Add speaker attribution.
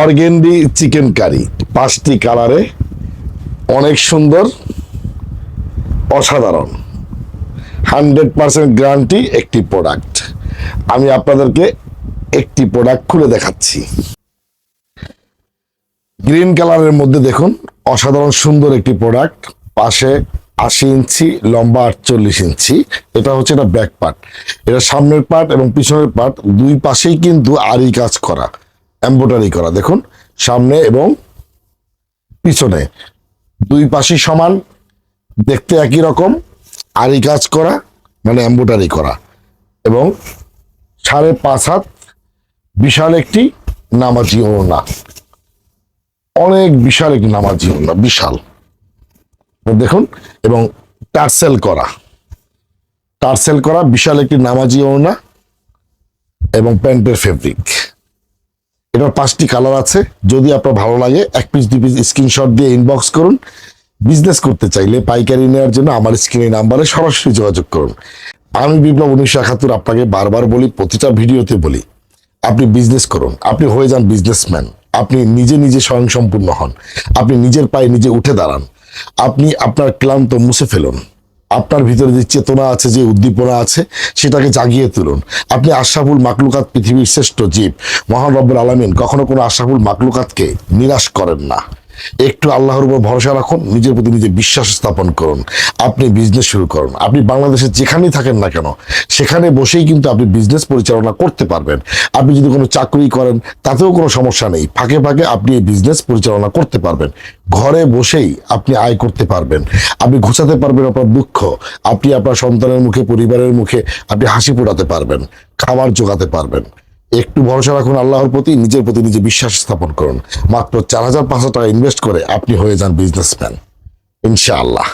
Speaker 1: Organdie chicken curry 5টি কালারে, অনেক সুন্দর, অসাধারণ, 100% গ্যারান্টি একটি প্রোডাক্ট। আমি আপনাদেরকে একটি প্রোডাক্ট খুলে দেখাচ্ছি। গ্রিন কালারের মধ্যে দেখুন, অসাধারণ সুন্দর একটি প্রোডাক্ট। পাশে 80 ইঞ্চি, লম্বা 48 ইঞ্চি। এটা হচ্ছে এটা ব্যাক পার্ট। এটা সামনের পার্ট এবং পিছনের পার্ট দুই পাশেই কিন্তু আরি কাজ করা, এমব্রয়ডারি করা। দেখুন, সামনে এবং পিছনে দুই পাশই সমান, দেখতে একই রকম, আরি কাজ করা মানে এমব্রয়ডারি করা, এবং 5.5 হাত বিশাল একটি নামাজি ওড়না, অনেক বিশাল একটি নামাজি ওড়না, বিশাল দেখুন। এবং টার্সেল করা বিশাল একটি নামাজি ওড়না এবং প্যান্টের ফেব্রিক। এটার 5টি কালার আছে। যদি আপনার ভালো লাগে 1 পিস 2 পিস স্ক্রিনশট দিয়ে ইনবক্স করুন। বিজনেস করতে চাইলে পাইকারি নেওয়ার জন্য আমার স্ক্রিনে নাম্বারে সরাসরি যোগাযোগ করুন। আমি বিপ্লব 1971 আপনাকে বারবার বলি, প্রতিটা ভিডিওতে বলি, আপনি বিজনেস করুন, আপনি হয়ে যান বিজনেসম্যান। আপনি নিজে স্বয়ংসম্পূর্ণ হন, আপনি নিজের পায়ে নিজে উঠে দাঁড়ান, আপনি আপনার ক্লান্ত মুছে ফেলুন, আপনার ভিতরে যে চেতনা আছে, যে উদ্দীপনা আছে, সেটাকে জাগিয়ে তুলুন। আপনি আশরাফুল মাকলুকাত, পৃথিবীর শ্রেষ্ঠ জীব মহান রব্বুল আলামিন কখনো কোনো আশরাফুল মাকলুকাতকে নিরাশ করেন না। একটু আল্লাহর উপর ভরসা রাখুন, নিজের প্রতি নিজে বিশ্বাস স্থাপন করুন, আপনি বিজনেস শুরু করুন। আপনি বাংলাদেশে যেখানেই থাকেন না কেন, সেখানে বসেই কিন্তু আপনি বিজনেস পরিচালনা করতে পারবেন। আপনি যদি কোনো চাকরি করেন, তাতেও কোনো সমস্যা নেই, ফাঁকে ফাঁকে আপনি এই বিজনেস পরিচালনা করতে পারবেন। ঘরে বসেই আপনি আয় করতে পারবেন, আপনি ঘুচাতে পারবেন আপনার দুঃখ, আপনি আপনার সন্তানের মুখে, পরিবারের মুখে আপনি হাসি ফোটাতে পারবেন, খাবার জোগাতে পারবেন। একটু ভরসা রাখুন আল্লাহর প্রতি, নিজের প্রতি নিজে বিশ্বাস স্থাপন করুন। মাত্র 4,500 টাকা ইনভেস্ট করে আপনি হয়ে যান বিজনেসম্যান, ইনশাআল্লাহ।